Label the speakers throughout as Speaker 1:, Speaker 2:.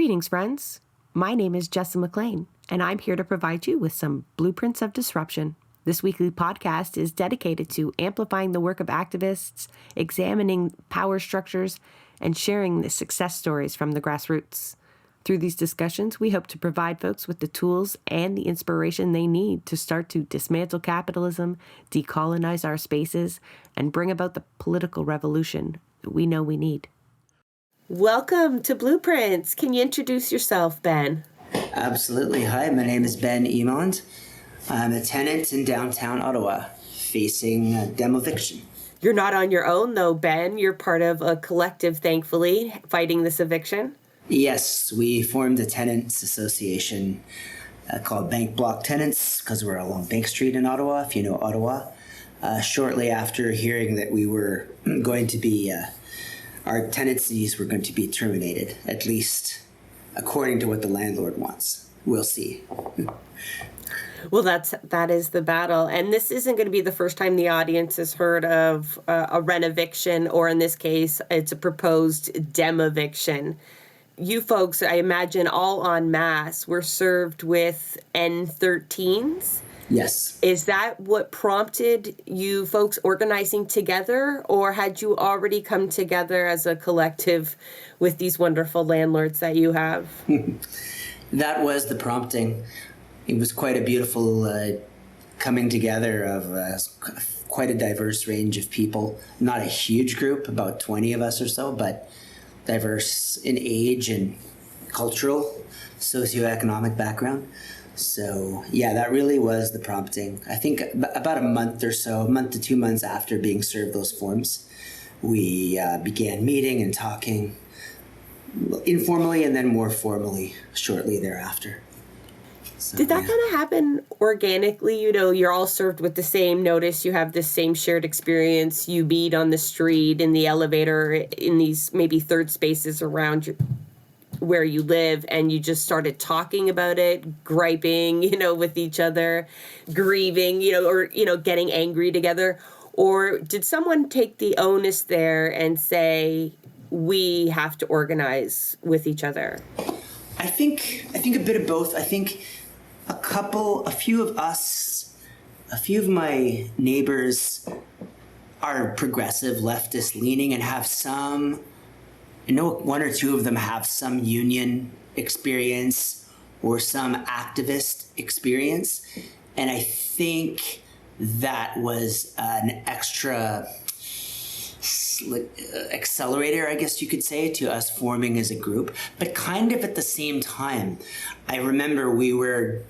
Speaker 1: Greetings, friends. My name is Jessa McLean, and I'm here to provide you with some blueprints of disruption. This weekly podcast is dedicated to amplifying the work of activists, examining power structures, and sharing the success stories from the grassroots. Through these discussions, we hope to provide folks with the tools and the inspiration they need to start to dismantle capitalism, decolonize our spaces, and bring about the political revolution that we know we need. Welcome to Blueprints. Can you introduce yourself, Ben?
Speaker 2: Absolutely. Hi, my name is Ben Emond. I'm a tenant in downtown Ottawa, facing demoviction.
Speaker 1: You're not on your own, though, Ben. You're part of a collective, thankfully, fighting this eviction.
Speaker 2: Yes, we formed a tenants association called Bank Block Tenants because we're along Bank Street in Ottawa, if you know Ottawa. Shortly after hearing that we were going to be, our tenancies were going to be terminated, at least according to what the landlord wants. We'll see.
Speaker 1: Well, that is the battle. And this isn't going to be the first time the audience has heard of a renoviction, or in this case, it's a proposed demoviction. You folks, I imagine all en masse, were served with N13s.
Speaker 2: Yes.
Speaker 1: Is that what prompted you folks organizing together, or had you already come together as a collective with these wonderful landlords that you have?
Speaker 2: That was the prompting. It was quite a beautiful coming together of quite a diverse range of people. Not a huge group, about 20 of us or so, but diverse in age and cultural, socioeconomic background. So, yeah, that really was the prompting. I think about a month to 2 months after being served those forms, we began meeting and talking informally and then more formally shortly thereafter. So,
Speaker 1: did that kind of happen organically? You know, you're all served with the same notice. You have the same shared experience. You meet on the street, in the elevator, in these maybe third spaces around where you live, and you just started talking about it, griping, with each other, grieving, or, getting angry together. Or did someone take the onus there and say, we have to organize with each other?
Speaker 2: I think a bit of both. I think a few of my neighbors are progressive, leftist leaning and have I know one or two of them have some union experience or some activist experience. And I think that was an extra accelerator, I guess you could say, to us forming as a group. But kind of at the same time, I remember we were,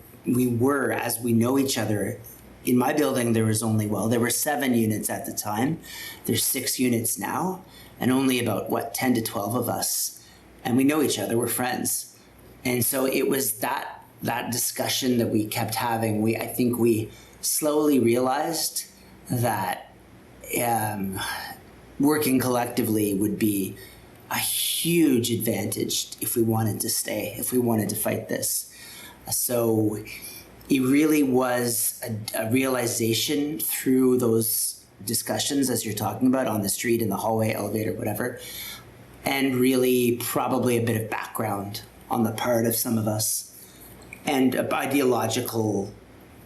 Speaker 2: as we know each other, in my building there were 7 units at the time. There's 6 units now, and only about 10 to 12 of us. And we know each other, we're friends. And so it was that discussion that we kept having. I think we slowly realized that working collectively would be a huge advantage if we wanted to stay, if we wanted to fight this. So it really was a realization through those discussions, as you're talking about, on the street, in the hallway, elevator, whatever, and really probably a bit of background on the part of some of us, and ideological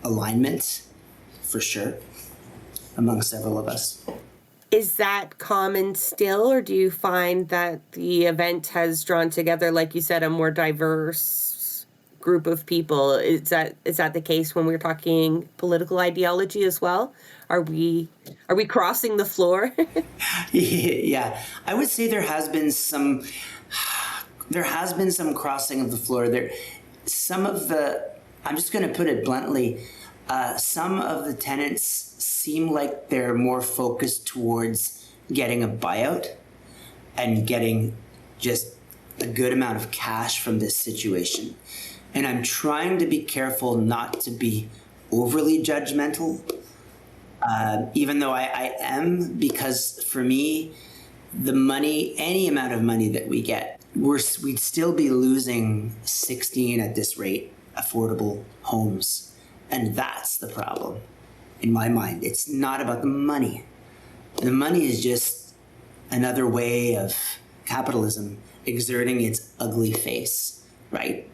Speaker 2: alignment, for sure, among several of us.
Speaker 1: Is that common still, or do you find that the event has drawn together, like you said, a more diverse group of people? Is that the case when we're talking political ideology as well? Are we crossing the floor?
Speaker 2: Yeah, I would say there has been some crossing of the floor. I'm just going to put it bluntly, some of the tenants seem like they're more focused towards getting a buyout and getting just a good amount of cash from this situation. And I'm trying to be careful not to be overly judgmental, even though I am, because for me, the money, any amount of money that we get, we'd still be losing 16 at this rate affordable homes. And that's the problem in my mind. It's not about the money. The money is just another way of capitalism exerting its ugly face, right?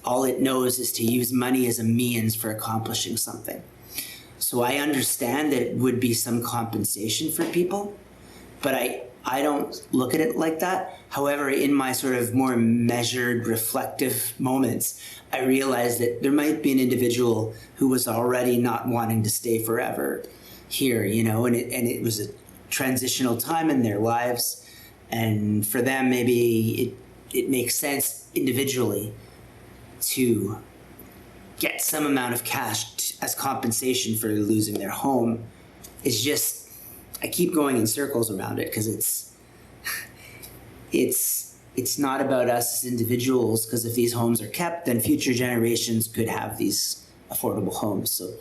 Speaker 2: All it knows is to use money as a means for accomplishing something. So I understand that it would be some compensation for people, but I don't look at it like that. However, in my sort of more measured, reflective moments, I realized that there might be an individual who was already not wanting to stay forever here, and it was a transitional time in their lives. And for them, maybe it makes sense individually to get some amount of cash as compensation for losing their home. It's just, I keep going in circles around it because it's not about us as individuals, because if these homes are kept, then future generations could have these affordable homes. So,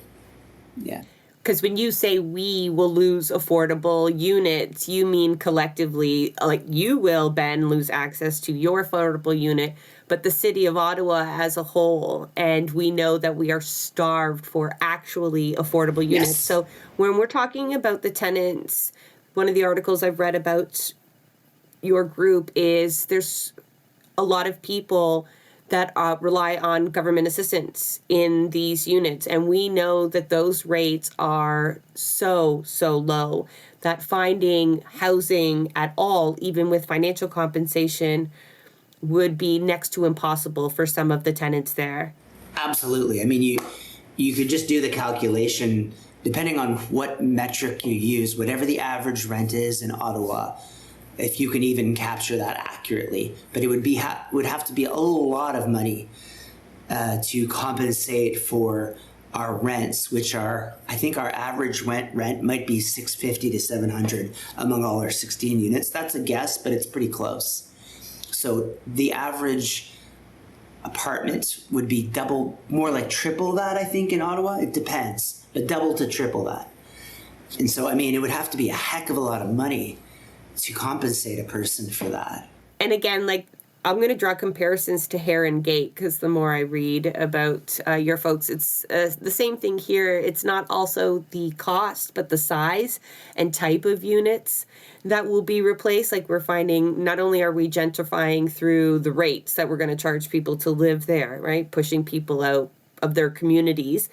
Speaker 2: yeah.
Speaker 1: Because when you say we will lose affordable units, you mean collectively, like you will, Ben, lose access to your affordable unit, but the city of Ottawa as a whole. And we know that we are starved for actually affordable units.
Speaker 2: Yes.
Speaker 1: So when we're talking about the tenants, one of the articles I've read about your group is there's a lot of people that rely on government assistance in these units. And we know that those rates are so low that finding housing at all, even with financial compensation, would be next to impossible for some of the tenants there.
Speaker 2: Absolutely. I mean, you could just do the calculation, depending on what metric you use, whatever the average rent is in Ottawa, if you can even capture that accurately. But it would have to be a lot of money to compensate for our rents, which are, I think our average rent might be $650 to $700 among all our 16 units. That's a guess, but it's pretty close. So the average apartment would be double, more like triple that, I think, in Ottawa. It depends, but double to triple that. And so, I mean, it would have to be a heck of a lot of money to compensate a person for that.
Speaker 1: And again, like, I'm going to draw comparisons to Heron Gate, because the more I read about your folks, it's the same thing here. It's not also the cost, but the size and type of units that will be replaced. Like, we're finding not only are we gentrifying through the rates that we're going to charge people to live there, right? Pushing people out of their communities,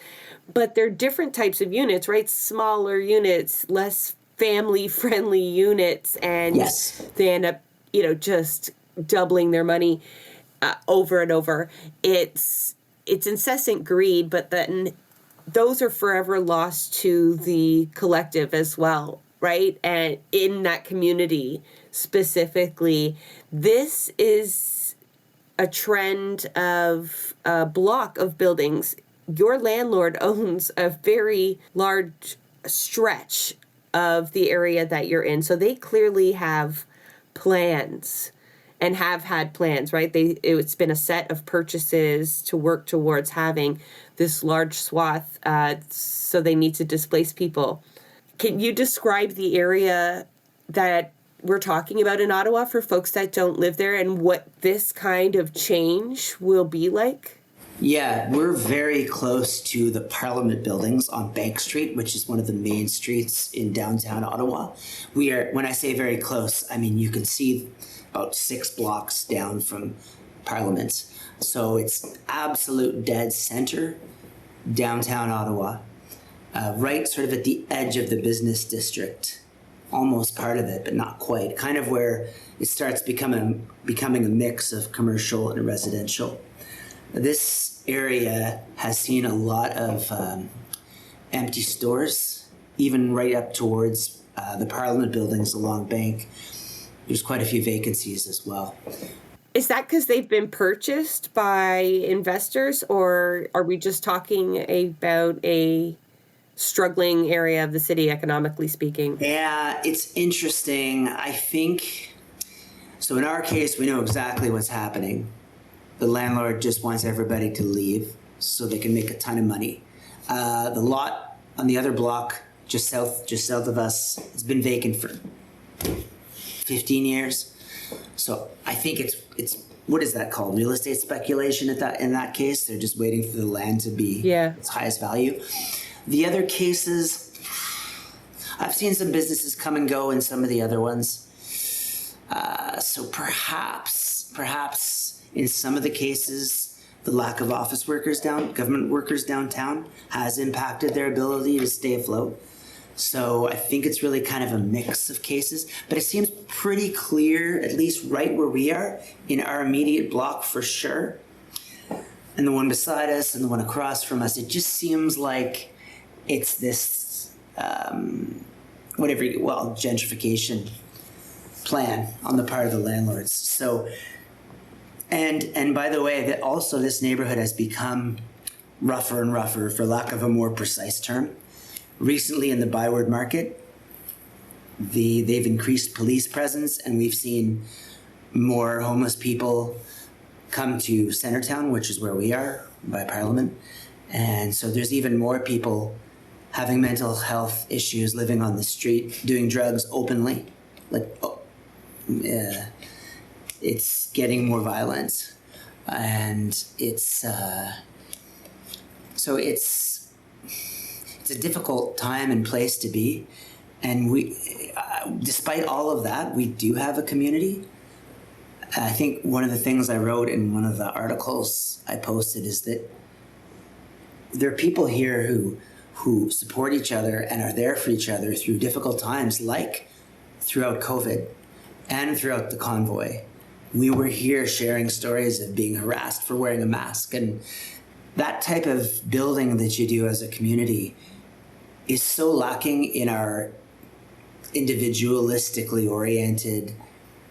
Speaker 1: but they're different types of units, right? Smaller units, less family-friendly units, and
Speaker 2: yes,
Speaker 1: they end up, just doubling their money over and over. It's incessant greed, but then those are forever lost to the collective as well, right? And in that community specifically, this is a trend of a block of buildings. Your landlord owns a very large stretch of the area that you're in. So they clearly have plans and have had plans, right? It's been a set of purchases to work towards having this large swath, so they need to displace people. Can you describe the area that we're talking about in Ottawa for folks that don't live there, and what this kind of change will be like?
Speaker 2: Yeah, we're very close to the Parliament buildings on Bank Street, which is one of the main streets in downtown Ottawa. We are, when I say very close, I mean you can see about 6 blocks down from Parliament. So it's absolute dead center, downtown Ottawa, right sort of at the edge of the business district, almost part of it, but not quite, kind of where it starts becoming a mix of commercial and residential. This area has seen a lot of empty stores, even right up towards the Parliament buildings along Bank. There's quite a few vacancies as well.
Speaker 1: Is that because they've been purchased by investors, or are we just talking about a struggling area of the city, economically speaking?
Speaker 2: Yeah, it's interesting. I think, so in our case, we know exactly what's happening. The landlord just wants everybody to leave so they can make a ton of money. The lot on the other block, just south of us, has been vacant for 15 years. So I think it's what is that called? Real estate speculation in that case. They're just waiting for the land to be its highest value. The other cases, I've seen some businesses come and go in some of the other ones. So perhaps in some of the cases, the lack of government workers downtown has impacted their ability to stay afloat. So I think it's really kind of a mix of cases, but it seems pretty clear, at least right where we are, in our immediate block for sure, and the one beside us and the one across from us, it just seems like it's this, gentrification plan on the part of the landlords. So, and by the way, that also this neighborhood has become rougher and rougher, for lack of a more precise term. Recently in the Byward Market, they've increased police presence, and we've seen more homeless people come to Centertown, which is where we are, by Parliament. And so there's even more people having mental health issues, living on the street, doing drugs openly. It's getting more violent. And it's a difficult time and place to be. And we, despite all of that, we do have a community. I think one of the things I wrote in one of the articles I posted is that there are people here who support each other and are there for each other through difficult times, like throughout COVID and throughout the convoy. We were here sharing stories of being harassed for wearing a mask, and that type of building that you do as a community is so lacking in our individualistically oriented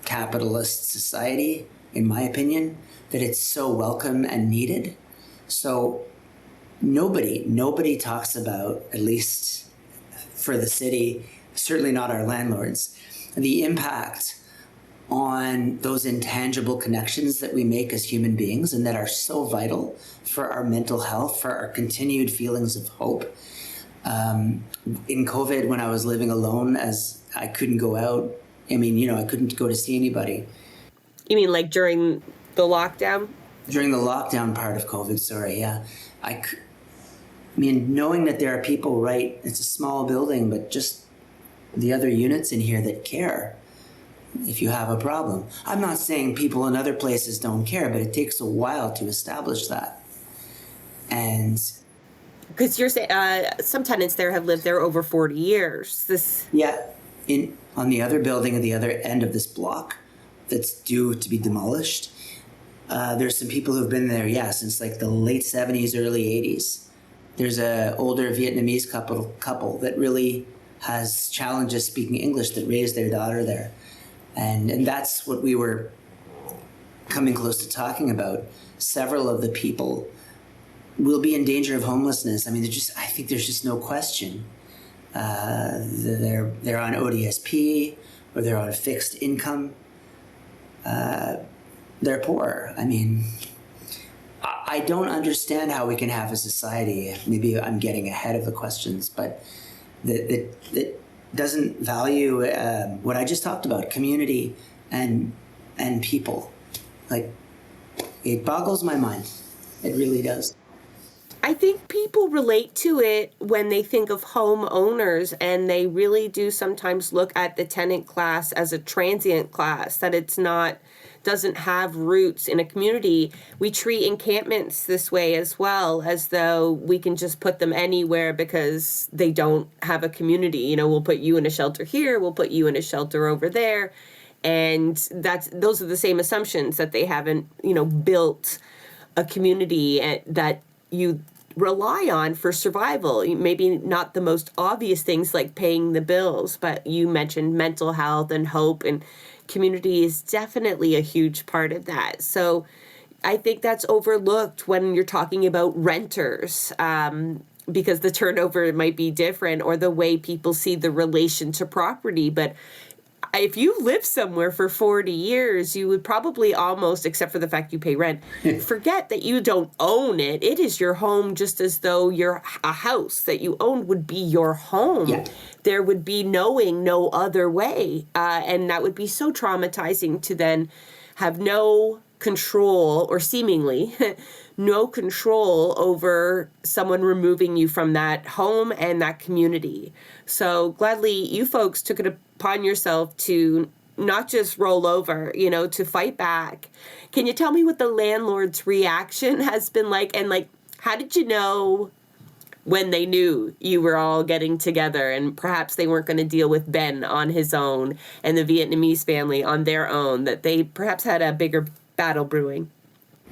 Speaker 2: capitalist society, in my opinion, that it's so welcome and needed. So nobody talks about, at least for the city, certainly not our landlords, the impact on those intangible connections that we make as human beings and that are so vital for our mental health, for our continued feelings of hope. In COVID, when I was living alone, as I couldn't go out, I couldn't go to see anybody.
Speaker 1: You mean like during the lockdown?
Speaker 2: During the lockdown part of COVID, sorry, yeah. Knowing that there are people, right, it's a small building, but just the other units in here that care if you have a problem. I'm not saying people in other places don't care, but it takes a while to establish that. And
Speaker 1: because you're saying some tenants there have lived there over 40 years.
Speaker 2: On the other building at the other end of this block that's due to be demolished, there's some people who've been there, since like the late 70s, early 80s. There's a older Vietnamese couple that really has challenges speaking English that raised their daughter there. And that's what we were coming close to talking about. Several of the people will be in danger of homelessness. I think there's just no question. They're on ODSP or they're on a fixed income. They're poor. I don't understand how we can have a society, maybe I'm getting ahead of the questions, but that doesn't value what I just talked about, community and people. Like, it boggles my mind. It really does.
Speaker 1: I think people relate to it when they think of homeowners, and they really do sometimes look at the tenant class as a transient class, that doesn't have roots in a community. We treat encampments this way as well, as though we can just put them anywhere because they don't have a community. We'll put you in a shelter here, we'll put you in a shelter over there. And those are the same assumptions, that they haven't, built a community that you rely on for survival. Maybe not the most obvious things like paying the bills, but you mentioned mental health and hope, and community is definitely a huge part of that. So I think that's overlooked when you're talking about renters, because the turnover might be different, or the way people see the relation to property. But if you live somewhere for 40 years, you would probably almost, except for the fact you pay rent, forget that you don't own it. It is your home, just as though a house that you owned would be your home. Yeah. There would be knowing no other way. And that would be so traumatizing to then have no control, or seemingly no control over someone removing you from that home and that community. So gladly you folks took it upon yourself to not just roll over, to fight back. Can you tell me what the landlord's reaction has been like? And like, how did you know when they knew you were all getting together and perhaps they weren't going to deal with Ben on his own and the Vietnamese family on their own, that they perhaps had a bigger battle brewing?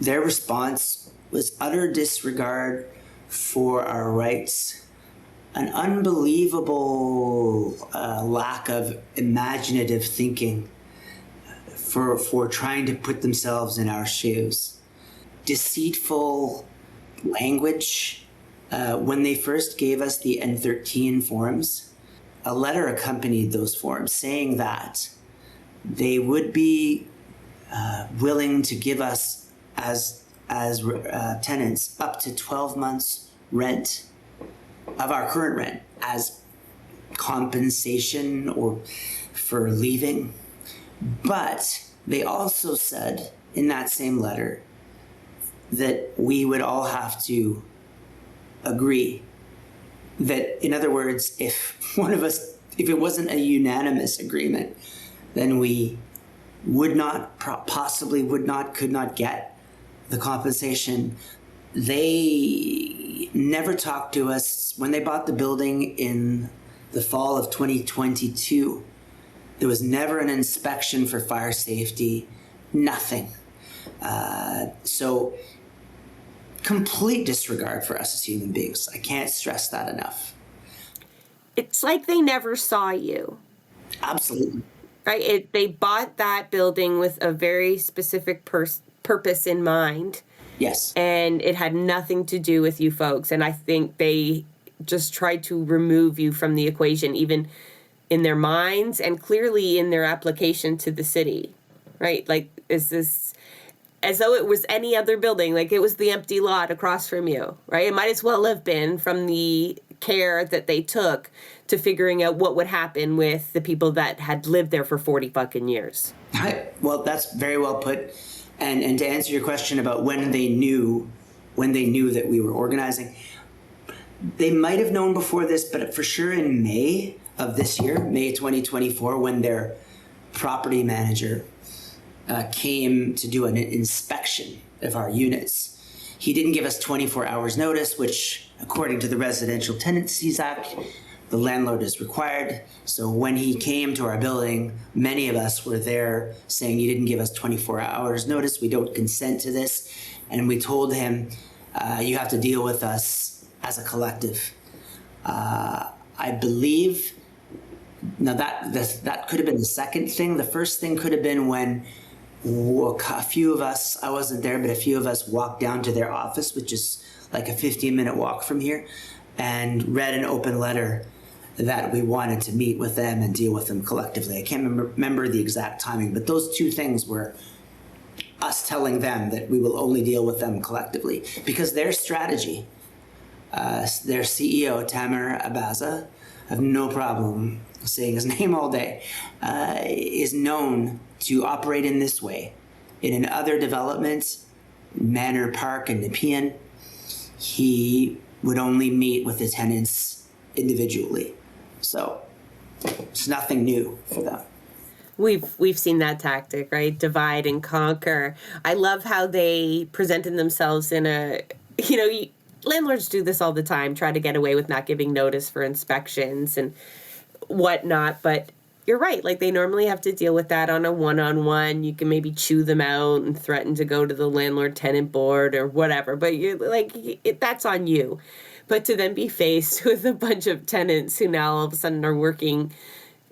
Speaker 2: Their response was utter disregard for our rights, an unbelievable lack of imaginative thinking for trying to put themselves in our shoes. Deceitful language. When they first gave us the N13 forms, a letter accompanied those forms saying that they would be willing to give us as tenants up to 12 months rent of our current rent as compensation or for leaving. But they also said in that same letter that we would all have to agree that, in other words, if it wasn't a unanimous agreement, then we could not get the compensation. They never talked to us. When they bought the building in the fall of 2022, there was never an inspection for fire safety, nothing. So complete disregard for us as human beings. I can't stress that enough.
Speaker 1: It's like they never saw you.
Speaker 2: Absolutely.
Speaker 1: Right? They bought that building with a very specific purpose in mind.
Speaker 2: Yes.
Speaker 1: And it had nothing to do with you folks. And I think they just tried to remove you from the equation, even in their minds and clearly in their application to the city. Right? Like, is this as though it was any other building, like it was the empty lot across from you, right? It might as well have been, from the care that they took to figuring out what would happen with the people that had lived there for 40 fucking years.
Speaker 2: Well, that's very well put. And to answer your question about when they knew that we were organizing, they might have known before this, but for sure in May of this year, May 2024, when their property manager came to do an inspection of our units. He didn't give us 24 hours notice, which according to the Residential Tenancies Act, the landlord is required. So when he came to our building, many of us were there saying, you didn't give us 24 hours notice, we don't consent to this. And we told him, you have to deal with us as a collective. I believe, now that could have been the second thing. The first thing could have been when a few of us, I wasn't there, but a few of us walked down to their office, which is like a 15-minute walk from here, and read an open letter that we wanted to meet with them and deal with them collectively. I can't remember the exact timing, but those two things were us telling them that we will only deal with them collectively, because their strategy, their CEO, Tamer Abaza, I have no problem saying his name all day, is known to operate in this way. In other developments, Manor Park and Nepean, he would only meet with the tenants individually. So it's nothing new for them.
Speaker 1: We've seen that tactic, right? Divide and conquer. I love how they presented themselves in a, landlords do this all the time, try to get away with not giving notice for inspections and whatnot. But you're right. Like, they normally have to deal with that on a one-on-one. You can maybe chew them out and threaten to go to the landlord tenant board or whatever. But you're like, that's on you. But to then be faced with a bunch of tenants who now all of a sudden are working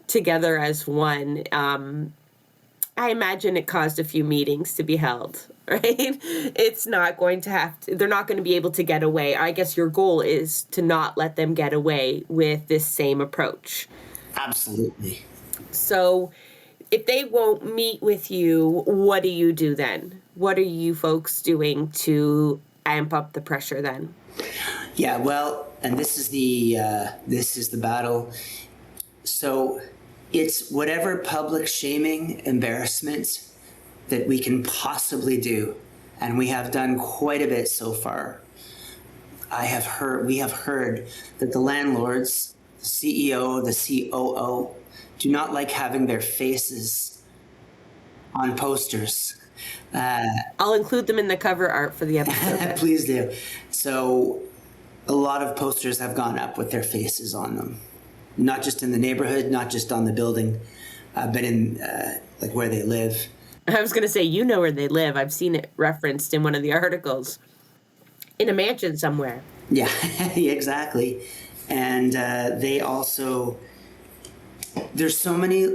Speaker 1: together as one, I imagine it caused a few meetings to be held, right? It's not going to they're not going to be able to get away. I guess your goal is to not let them get away with this same approach.
Speaker 2: Absolutely.
Speaker 1: So if they won't meet with you, what do you do then? What are you folks doing to amp up the pressure then?
Speaker 2: Yeah, well, and this is the battle. So it's whatever public shaming, embarrassment that we can possibly do, and we have done quite a bit so far. We have heard that the landlords, the CEO, the COO, do not like having their faces on posters.
Speaker 1: I'll include them in the cover art for the episode.
Speaker 2: Please do. So a lot of posters have gone up with their faces on them, not just in the neighborhood, not just on the building, but in like where they live.
Speaker 1: I was going to say, you know where they live. I've seen it referenced in one of the articles. In a mansion somewhere.
Speaker 2: Yeah, exactly. And they also, there's so many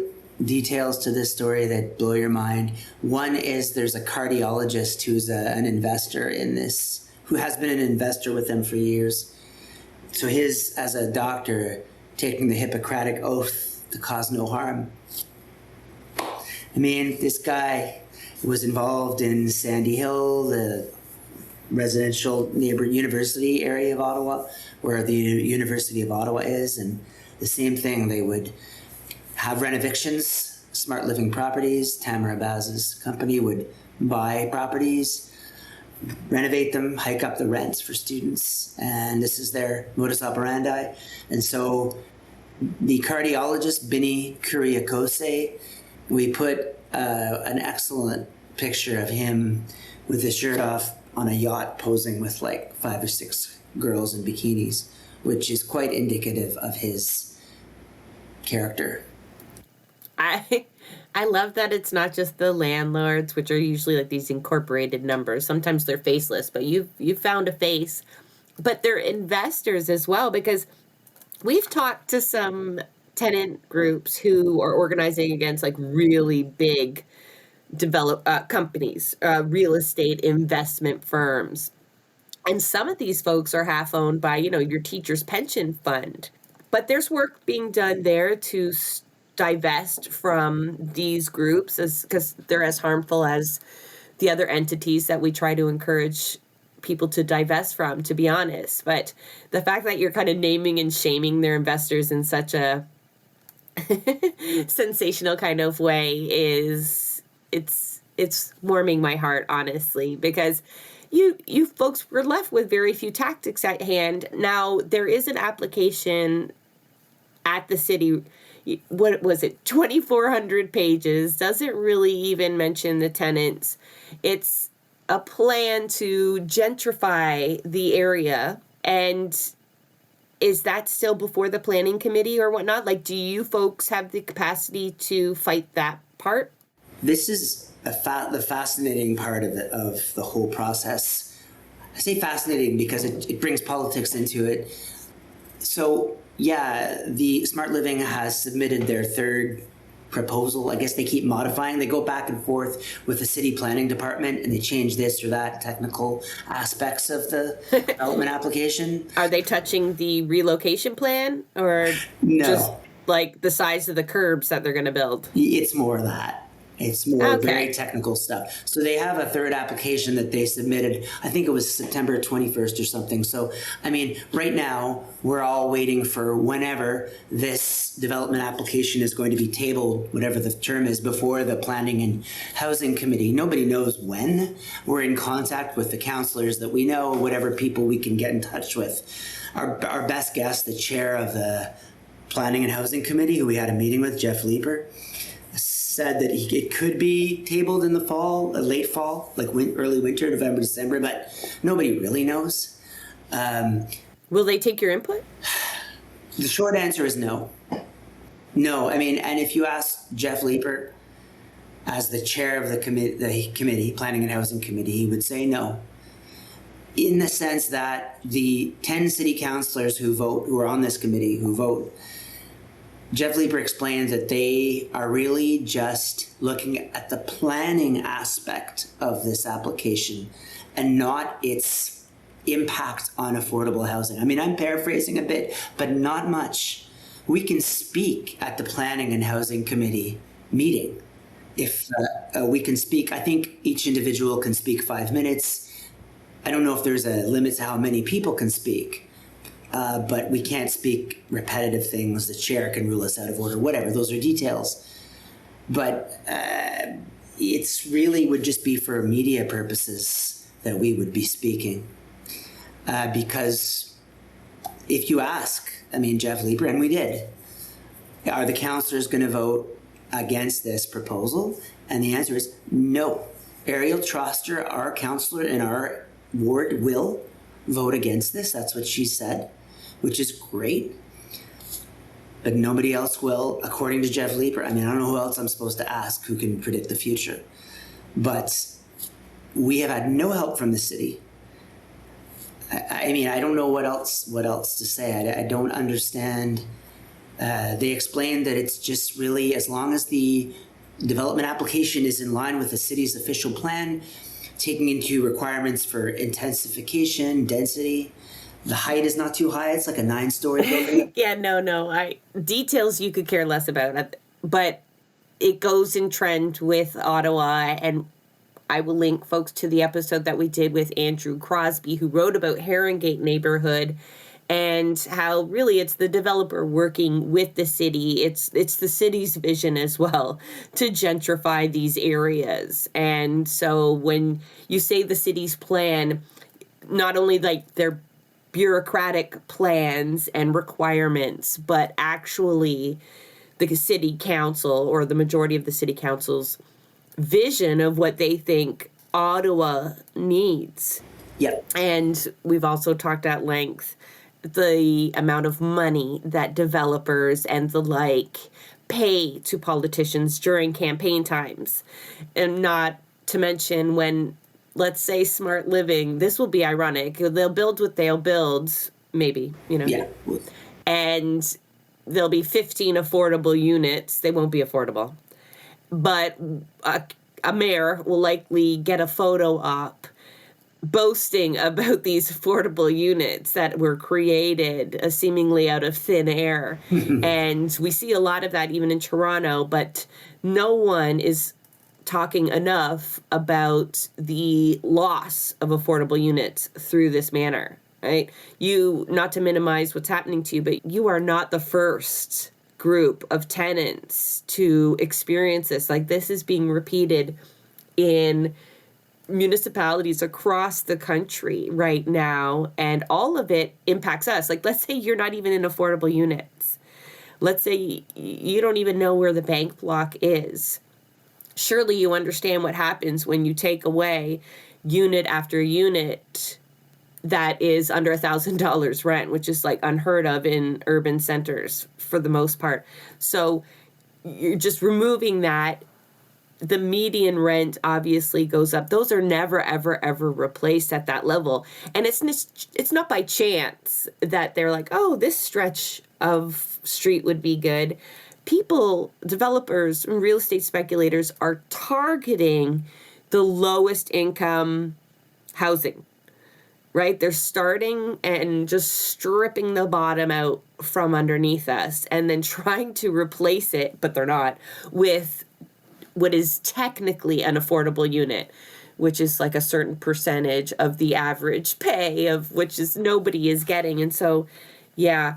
Speaker 2: details to this story that blow your mind. One is there's a cardiologist who's an investor in this, who has been an investor with them for years. So his, as a doctor, taking the Hippocratic Oath to cause no harm. I mean, this guy was involved in Sandy Hill, the residential neighbor university area of Ottawa, where the University of Ottawa is, and the same thing, they would have renovictions, Smart Living Properties. Tamara Baz's company would buy properties, renovate them, hike up the rents for students, and this is their modus operandi. And so the cardiologist, Bini Kuriakose, we put an excellent picture of him with his shirt off on a yacht posing with like 5 or 6 girls in bikinis, which is quite indicative of his character.
Speaker 1: I love that it's not just the landlords, which are usually like these incorporated numbers. Sometimes they're faceless, but you've found a face. But they're investors as well, because we've talked to some tenant groups who are organizing against like really big companies, real estate investment firms. And some of these folks are half owned by, your teacher's pension fund. But there's work being done there to divest from these groups because they're as harmful as the other entities that we try to encourage people to divest from, to be honest. But the fact that you're kind of naming and shaming their investors in such a sensational kind of way it's warming my heart, honestly, because you folks were left with very few tactics at hand. Now, there is an application at the city. What was it? 2,400 pages. Doesn't really even mention the tenants. It's a plan to gentrify the area. And is that still before the planning committee or whatnot? Like, do you folks have the capacity to fight that part?
Speaker 2: This is the fascinating part of the whole process. I say fascinating because it brings politics into it. So, yeah, the Smart Living has submitted their third proposal. I guess they keep modifying. They go back and forth with the city planning department and they change this or that technical aspects of the development application.
Speaker 1: Are they touching the relocation plan or
Speaker 2: No.
Speaker 1: just like the size of the curbs that they're going to build?
Speaker 2: It's more of that. It's more very technical stuff. So they have a third application that they submitted. I think it was September 21st or something. So, I mean, right now, we're all waiting for whenever this development application is going to be tabled, whatever the term is, before the Planning and Housing Committee. Nobody knows when. We're in contact with the councillors that we know, whatever people we can get in touch with. Our best guess, the chair of the Planning and Housing Committee, who we had a meeting with, Jeff Leeper, said that it could be tabled in the fall, late fall, like early winter, November, December, but nobody really knows.
Speaker 1: Will they take your input?
Speaker 2: The short answer is no. No, I mean, and if you ask Jeff Leeper, as the chair of the committee, Planning and Housing Committee, he would say no. In the sense that the 10 city councillors who are on this committee, who vote, Jeff Leeper explains that they are really just looking at the planning aspect of this application and not its impact on affordable housing. I mean, I'm paraphrasing a bit, but not much. We can speak at the Planning and Housing Committee meeting. If we can speak, I think each individual can speak 5 minutes. I don't know if there's a limit to how many people can speak. But we can't speak repetitive things. The chair can rule us out of order, whatever. Those are details. But it's really would just be for media purposes that we would be speaking. Because if you ask, I mean, Jeff Leeper, and we did, are the councillors going to vote against this proposal? And the answer is no. Ariel Troster, our councillor in our ward, will vote against this. That's what she said, which is great. But nobody else will, according to Jeff Leeper. I mean, I don't know who else I'm supposed to ask who can predict the future. But we have had no help from the city. I mean, I don't know what else to say. I don't understand. They explained that it's just really, as long as the development application is in line with the city's official plan, taking into requirements for intensification, density. The height is not too high. It's like a 9-story building.
Speaker 1: Yeah, no. Details you could care less about, but it goes in trend with Ottawa, and I will link folks to the episode that we did with Andrew Crosby, who wrote about Herongate neighborhood and how really it's the developer working with the city. It's the city's vision as well to gentrify these areas. And so when you say the city's plan, not only like their bureaucratic plans and requirements, but actually the city council or the majority of the city council's vision of what they think Ottawa needs.
Speaker 2: Yeah.
Speaker 1: And we've also talked at length the amount of money that developers and the like pay to politicians during campaign times. And not to mention when, let's say, Smart Living, this will be ironic. They'll build what they'll build, maybe,
Speaker 2: Yeah.
Speaker 1: And there'll be 15 affordable units. They won't be affordable. But a mayor will likely get a photo up boasting about these affordable units that were created seemingly out of thin air. And we see a lot of that even in Toronto, but no one is talking enough about the loss of affordable units through this manner, right? You, not to minimize what's happening to you, but you are not the first group of tenants to experience this. Like, this is being repeated in municipalities across the country right now, and all of it impacts us. Like, let's say you're not even in affordable units. Let's say you don't even know where the bank block is. Surely you understand what happens when you take away unit after unit that is under $1,000 rent, which is like unheard of in urban centers for the most part. So you're just removing that. The median rent obviously goes up. Those are never, ever, ever replaced at that level. And it's not by chance that they're like, oh, this stretch of street would be good. People, developers, real estate speculators are targeting the lowest income housing, right? They're starting and just stripping the bottom out from underneath us and then trying to replace it, but they're not, with what is technically an affordable unit, which is like a certain percentage of the average pay of which is nobody is getting. And so, yeah.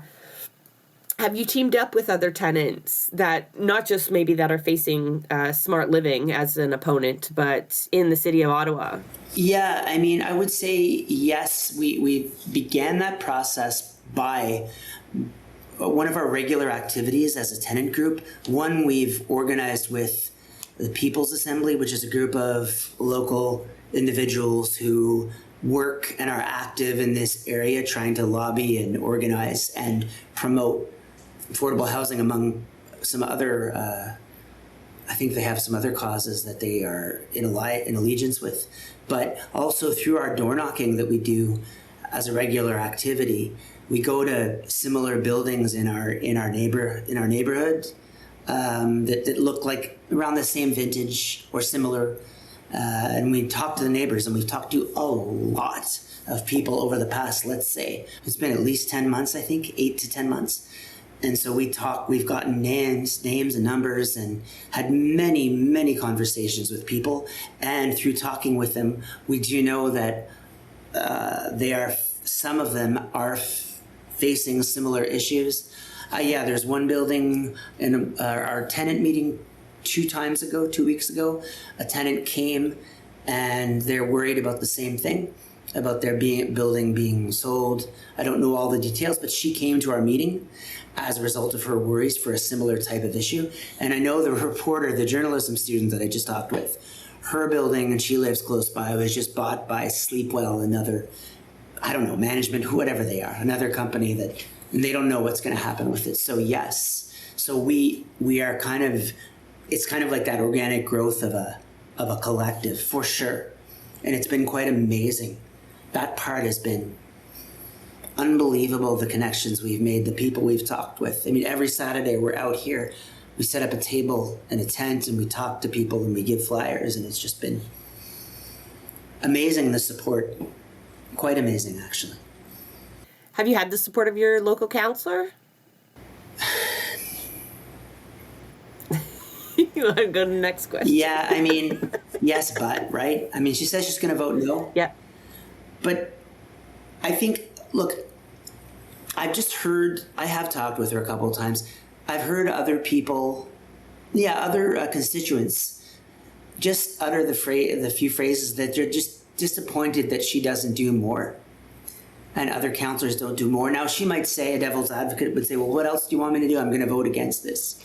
Speaker 1: Have you teamed up with other tenants that not just maybe that are facing Smart Living as an opponent, but in the city of Ottawa?
Speaker 2: Yeah, I mean, I would say yes. We began that process by one of our regular activities as a tenant group. One we've organized with the People's Assembly, which is a group of local individuals who work and are active in this area trying to lobby and organize and promote affordable housing among some other, I think they have some other causes that they are in allegiance with, but also through our door knocking that we do as a regular activity. We go to similar buildings in our neighborhood that look like around the same vintage or similar, and we talk to the neighbors, and we've talked to a lot of people over the past, let's say, it's been at least 10 months, I think, 8 to 10 months. And so we've gotten names and numbers and had many, many conversations with people. And through talking with them, we do know that some of them are facing similar issues. There's one building in our tenant meeting 2 weeks ago, a tenant came and they're worried about the same thing. about their building being sold. I don't know all the details, but she came to our meeting as a result of her worries for a similar type of issue. And I know the reporter, the journalism student that I just talked with, her building, and she lives close by, was just bought by Sleepwell, another, I don't know, management, whatever they are, another company that, and they don't know what's going to happen with it. So yes, so we are kind of, it's kind of like that organic growth of a collective, for sure. And it's been quite amazing. That part has been unbelievable, the connections we've made, the people we've talked with. I mean, every Saturday we're out here. We set up a table and a tent and we talk to people and we give flyers, and it's just been amazing, the support. Quite amazing, actually.
Speaker 1: Have you had the support of your local councillor? You want to go to the next question?
Speaker 2: Yeah, I mean, yes, but, right? I mean, she says she's going to vote no.
Speaker 1: Yeah.
Speaker 2: But I think, look, I've just heard, I have talked with her a couple of times. I've heard other people, other constituents just utter the few phrases that they're just disappointed that she doesn't do more and other councillors don't do more. Now, she might say, a devil's advocate would say, well, what else do you want me to do? I'm going to vote against this.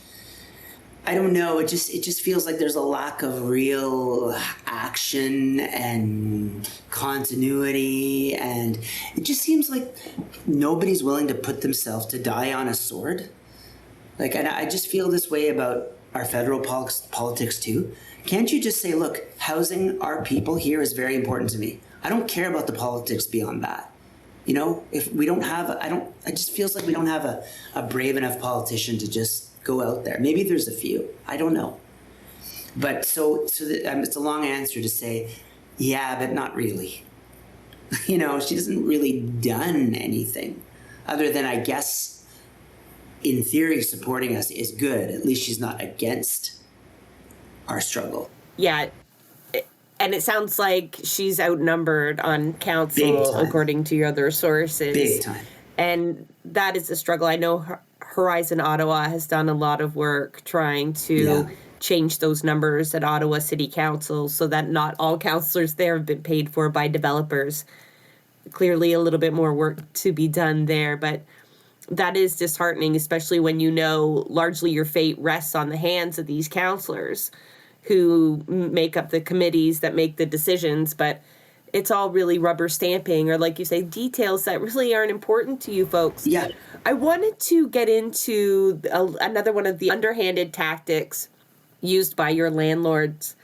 Speaker 2: I don't know. It just feels like there's a lack of real action and continuity, and it just seems like nobody's willing to put themselves to die on a sword. Like, and I just feel this way about our federal politics too. Can't you just say, look, housing our people here is very important to me. I don't care about the politics beyond that. You know, if we don't have, it just feels like we don't have a brave enough politician to just go out there. Maybe there's a few. I don't know. But it's a long answer to say, yeah, but not really. You know, she hasn't really done anything other than, I guess, in theory, supporting us is good. At least she's not against our struggle.
Speaker 1: Yeah. And it sounds like she's outnumbered on council, according to your other sources.
Speaker 2: Big time.
Speaker 1: And that is a struggle. I know Horizon Ottawa has done a lot of work trying to change those numbers at Ottawa City Council so that not all councillors there have been paid for by developers. Clearly a little bit more work to be done there, but that is disheartening, especially when you know largely your fate rests on the hands of these councillors who make up the committees that make the decisions, but it's all really rubber stamping, or like you say, details that really aren't important to you folks.
Speaker 2: Yeah.
Speaker 1: I wanted to get into another one of the underhanded tactics used by your landlords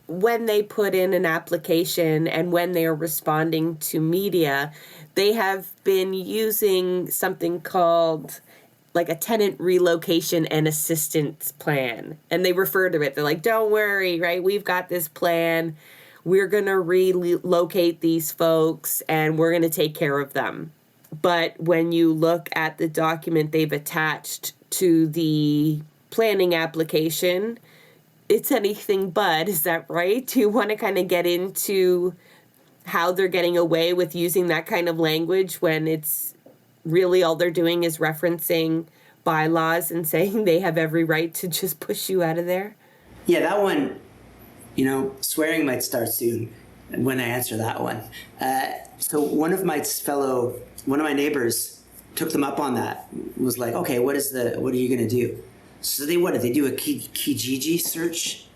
Speaker 1: when they put in an application and when they are responding to media. They have been using something called like a tenant relocation and assistance plan. And they refer to it. They're like, don't worry, right? We've got this plan. We're going to relocate these folks and we're going to take care of them. But when you look at the document they've attached to the planning application, it's anything but. Is that right? Do you want to kind of get into how they're getting away with using that kind of language when it's really all they're doing is referencing bylaws and saying they have every right to just push you out of there?
Speaker 2: Yeah, that one, you know, swearing might start soon when I answer that one. So one of my neighbors took them up on that, was like, okay, what are you going to do? So they do a Kijiji search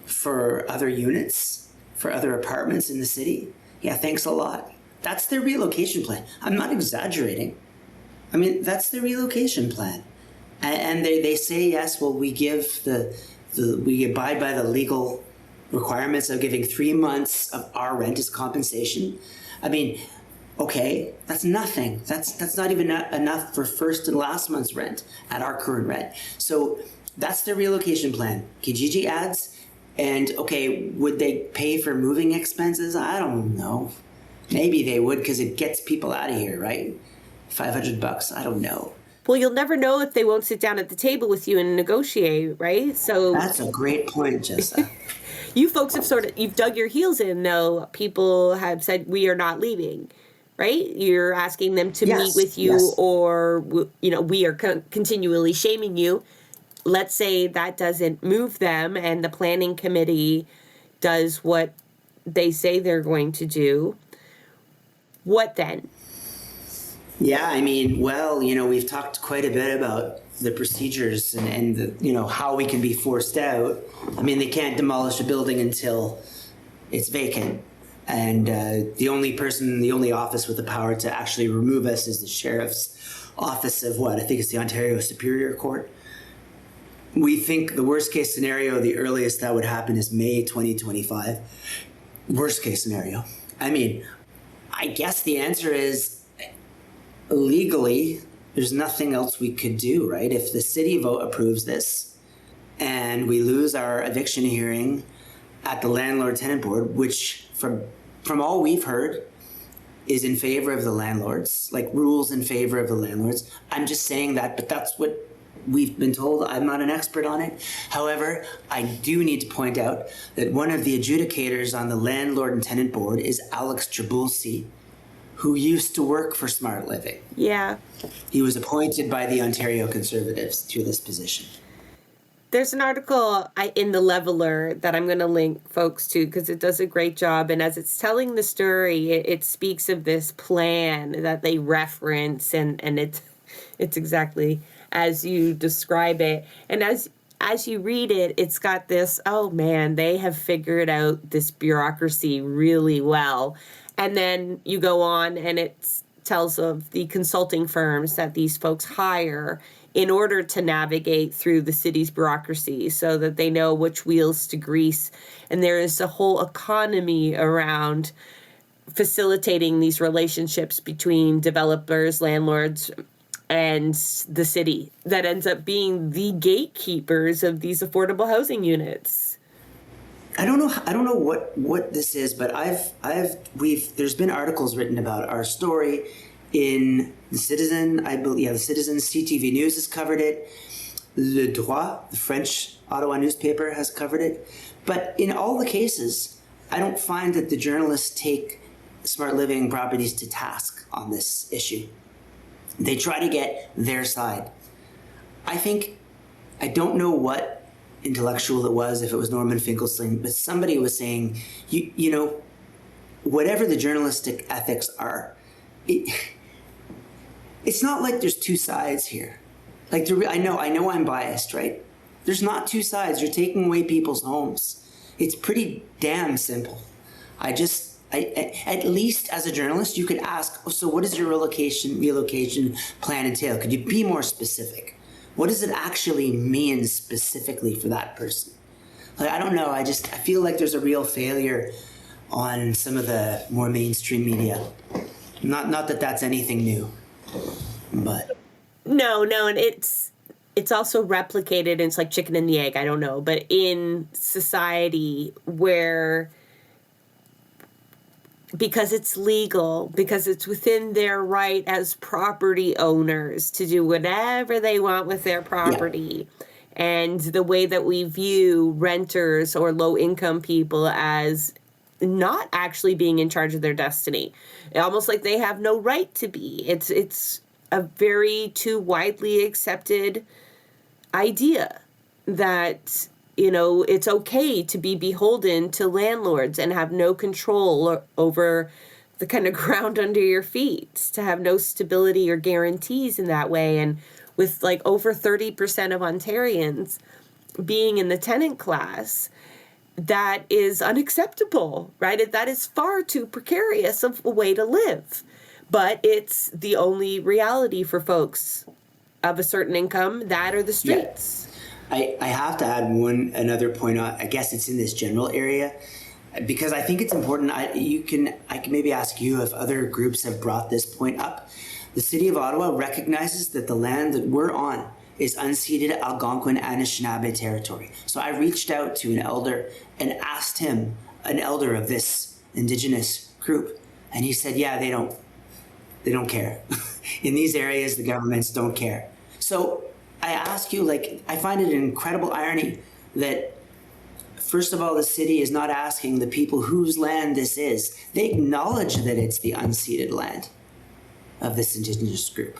Speaker 2: for other units, for other apartments in the city. Yeah, thanks a lot. That's their relocation plan. I'm not exaggerating. I mean, that's the relocation plan. And they say, yes, well, we abide by the legal requirements of giving 3 months of our rent as compensation. I mean, okay, that's nothing. That's not even enough for first and last month's rent at our current rent. So that's their relocation plan. Kijiji ads, and okay, would they pay for moving expenses? I don't know. Maybe they would, because it gets people out of here, right? $500, I don't know.
Speaker 1: Well, you'll never know if they won't sit down at the table with you and negotiate, right? So
Speaker 2: that's a great point, Jessa.
Speaker 1: You folks have you've dug your heels in, though. People have said, we are not leaving, right? You're asking them to meet with you, or, you know, we are continually shaming you. Let's say that doesn't move them and the planning committee does what they say they're going to do. What then?
Speaker 2: Yeah, I mean, well, we've talked quite a bit about the procedures and the, how we can be forced out. I mean, they can't demolish a building until it's vacant. And the only office with the power to actually remove us is the sheriff's office of I think it's the Ontario Superior Court. We think the worst case scenario, the earliest that would happen is May 2025. Worst case scenario. I mean, I guess the answer is legally, there's nothing else we could do, right? If the city vote approves this and we lose our eviction hearing at the landlord-tenant board, which from all we've heard is in favor of the landlords, like rules in favor of the landlords. I'm just saying that, but that's what we've been told. I'm not an expert on it. However, I do need to point out that one of the adjudicators on the landlord and tenant board is Alex Trabulsi, who used to work for Smart Living.
Speaker 1: Yeah.
Speaker 2: He was appointed by the Ontario Conservatives to this position.
Speaker 1: There's an article in The Leveler that I'm going to link folks to because it does a great job. And as it's telling the story, it speaks of this plan that they reference, and it's exactly as you describe it. And as you read it, it's got this, oh man, they have figured out this bureaucracy really well. And then you go on and it tells of the consulting firms that these folks hire in order to navigate through the city's bureaucracy so that they know which wheels to grease. And there is a whole economy around facilitating these relationships between developers, landlords, and the city that ends up being the gatekeepers of these affordable housing units.
Speaker 2: I don't know what this is, but there's been articles written about our story in The Citizen. I believe, The Citizen, CTV News has covered it. Le Droit, the French Ottawa newspaper, has covered it. But in all the cases, I don't find that the journalists take Smart Living Properties to task on this issue. They try to get their side. I don't know what intellectual it was, if it was Norman Finkelstein, but somebody was saying, whatever the journalistic ethics are, it's not like there's two sides here. Like, I know I'm biased, right? There's not two sides. You're taking away people's homes. It's pretty damn simple. At least as a journalist, you could ask, so what does your relocation plan entail? Could you be more specific? What does it actually mean specifically for that person? Like, I don't know. I feel like there's a real failure on some of the more mainstream media. Not that that's anything new, but
Speaker 1: no, and it's also replicated. And it's like chicken and the egg. I don't know, but in society where, because it's legal, because it's within their right as property owners to do whatever they want with their property. Yeah. And the way that we view renters or low-income people as not actually being in charge of their destiny. Almost like they have no right to be. It's a very too widely accepted idea that it's okay to be beholden to landlords and have no control over the kind of ground under your feet, to have no stability or guarantees in that way. And with like over 30% of Ontarians being in the tenant class, that is unacceptable, right? That is far too precarious of a way to live. But it's the only reality for folks of a certain income, that or the streets.
Speaker 2: Yeah. I have to add another point. I guess it's in this general area, because I think it's important. I can maybe ask you if other groups have brought this point up. The City of Ottawa recognizes that the land that we're on is unceded Algonquin and Anishinaabe territory. So I reached out to an elder and asked him, an elder of this Indigenous group, and he said, yeah, they don't care. In these areas, the governments don't care. So I ask you, I find it an incredible irony that, first of all, the city is not asking the people whose land this is. They acknowledge that it's the unceded land of this Indigenous group.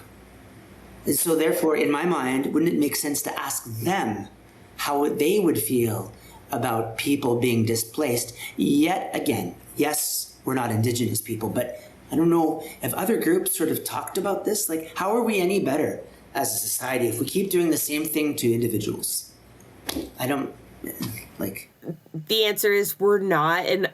Speaker 2: And so therefore, in my mind, wouldn't it make sense to ask them how they would feel about people being displaced? Yet again, yes, we're not Indigenous people, but I don't know if other groups sort of talked about this. Like, how are we any better as a society if we keep doing the same thing to individuals? I don't, like...
Speaker 1: The answer is we're not, and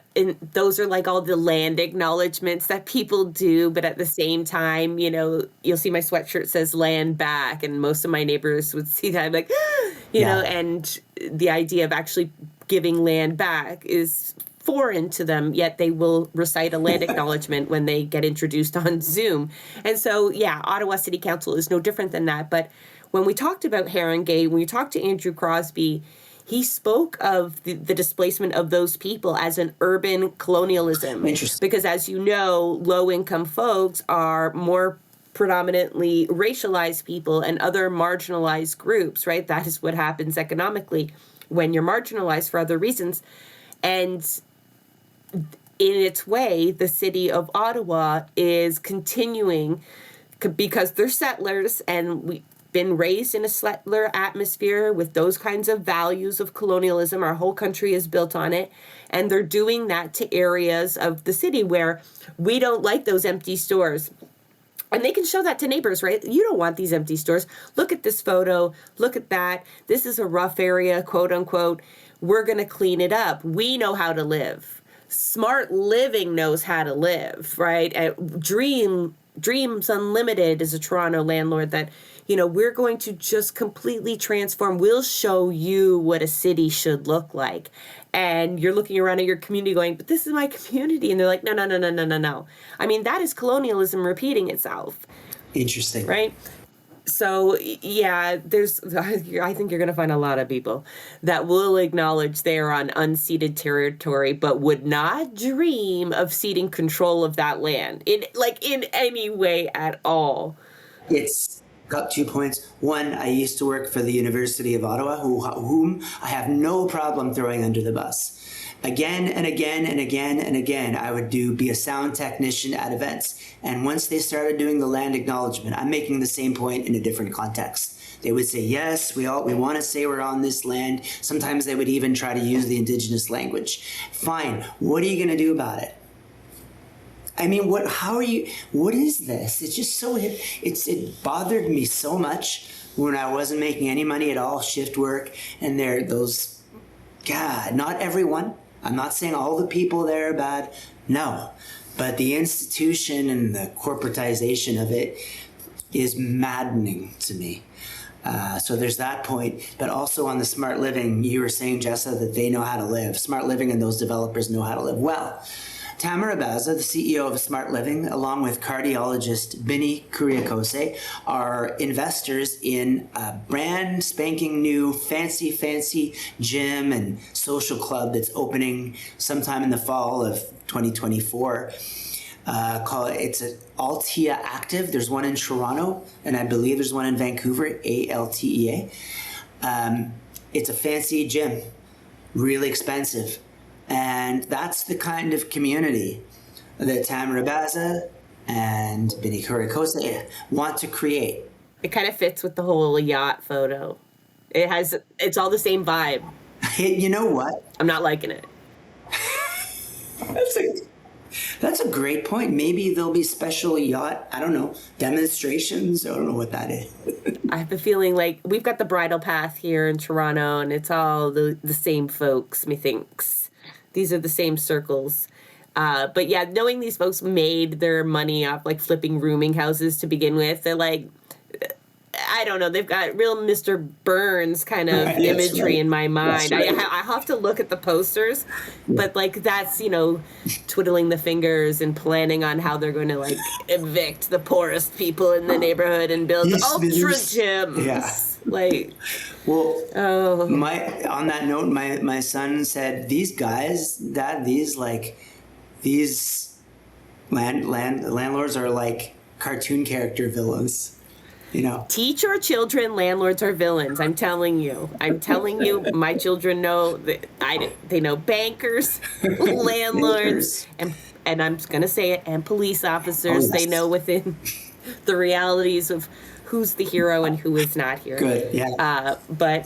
Speaker 1: those are like all the land acknowledgements that people do, but at the same time, you'll see my sweatshirt says land back, and most of my neighbors would see that. I'm like, and the idea of actually giving land back is foreign to them, yet they will recite a land acknowledgement when they get introduced on Zoom. And so, Ottawa City Council is no different than that. But when we talked about Haringey, when we talked to Andrew Crosby, he spoke of the displacement of those people as an urban colonialism.
Speaker 2: Interesting.
Speaker 1: Because as you know, low-income folks are more predominantly racialized people and other marginalized groups, right? That is what happens economically when you're marginalized for other reasons. And in its way, the city of Ottawa is continuing, because they're settlers and we've been raised in a settler atmosphere with those kinds of values of colonialism. Our whole country is built on it. And they're doing that to areas of the city where we don't like those empty stores. And they can show that to neighbors, right? You don't want these empty stores. Look at this photo. Look at that. This is a rough area, quote unquote. We're going to clean it up. We know how to live. Smart Living knows how to live, right? Dreams Unlimited is a Toronto landlord that, we're going to just completely transform. We'll show you what a city should look like. And you're looking around at your community going, but this is my community. And they're like, no. I mean, that is colonialism repeating itself.
Speaker 2: Interesting.
Speaker 1: Right? So, I think you're going to find a lot of people that will acknowledge they are on unceded territory, but would not dream of ceding control of that land in any way at all.
Speaker 2: It's got 2 points. One, I used to work for the University of Ottawa, whom I have no problem throwing under the bus. Again and again and again and again, I would be a sound technician at events. And once they started doing the land acknowledgement, I'm making the same point in a different context. They would say, yes, we want to say we're on this land. Sometimes they would even try to use the Indigenous language. Fine. What are you going to do about it? I mean, what is this? It's just so, it bothered me so much when I wasn't making any money at all, shift work, and not everyone. I'm not saying all the people there are bad, no. But the institution and the corporatization of it is maddening to me. So there's that point. But also on the Smart Living, you were saying, Jessa, that they know how to live. Smart Living and those developers know how to live. Well, Tamara Baza, the CEO of Smart Living, along with cardiologist Bini Kuriakose, are investors in a brand spanking new fancy gym and social club that's opening sometime in the fall of 2024. It's an Altea Active. There's one in Toronto, and I believe there's one in Vancouver, Altea. It's a fancy gym, really expensive. And that's the kind of community that Tamara Baza and Bini Kuriakose want to create.
Speaker 1: It kind of fits with the whole yacht photo. It's all the same vibe.
Speaker 2: You know what?
Speaker 1: I'm not liking it.
Speaker 2: That's a great point. Maybe there'll be special yacht, I don't know, demonstrations. I don't know what that is.
Speaker 1: I have a feeling like we've got the bridle path here in Toronto, and it's all the same folks, methinks. These are the same circles. But knowing these folks made their money off flipping rooming houses to begin with, they're I don't know, they've got real Mr. Burns kind of imagery in my mind. Right. I have to look at the posters, but that's, twiddling the fingers and planning on how they're going to evict the poorest people in the neighborhood and build ultra gyms.
Speaker 2: Yeah. On that note, my son said, these guys, Dad, these landlords are like cartoon character villains.
Speaker 1: Teach your children landlords are villains. I'm telling you, my children know that they know bankers, landlords, and I'm just going to say it, and police officers. Oh, yes. They know within the realities of who's the hero and who is not here.
Speaker 2: Good, yeah.
Speaker 1: But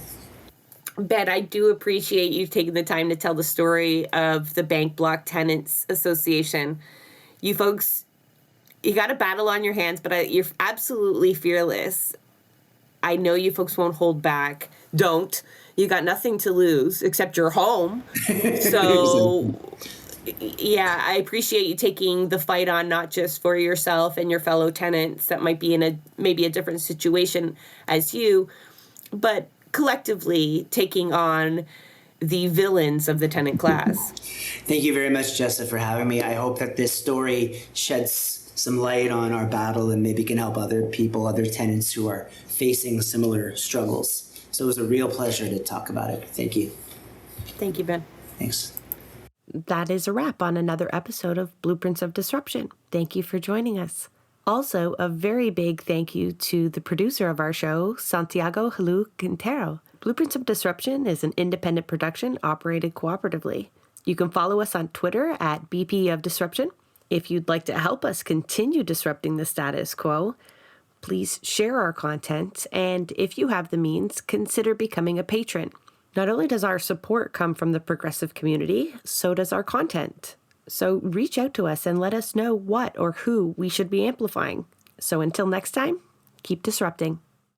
Speaker 1: Ben, I do appreciate you taking the time to tell the story of the Bank Block Tenants Association. You folks You got a battle on your hands, but you're absolutely fearless. I know you folks won't hold back. Don't. You got nothing to lose except your home. So, yeah, I appreciate you taking the fight on, not just for yourself and your fellow tenants that might be in maybe a different situation as you, but collectively taking on the villains of the tenant class.
Speaker 2: Thank you very much, Jessa, for having me. I hope that this story sheds some light on our battle and maybe can help other people, other tenants who are facing similar struggles. So it was a real pleasure to talk about it. Thank you.
Speaker 1: Thank you, Ben.
Speaker 2: Thanks.
Speaker 1: That is a wrap on another episode of Blueprints of Disruption. Thank you for joining us. Also, a very big thank you to the producer of our show, Santiago Halu Quintero. Blueprints of Disruption is an independent production operated cooperatively. You can follow us on Twitter at BP of Disruption. If you'd like to help us continue disrupting the status quo, please share our content, and if you have the means, consider becoming a patron. Not only does our support come from the progressive community, so does our content. So reach out to us and let us know what or who we should be amplifying. So until next time, keep disrupting.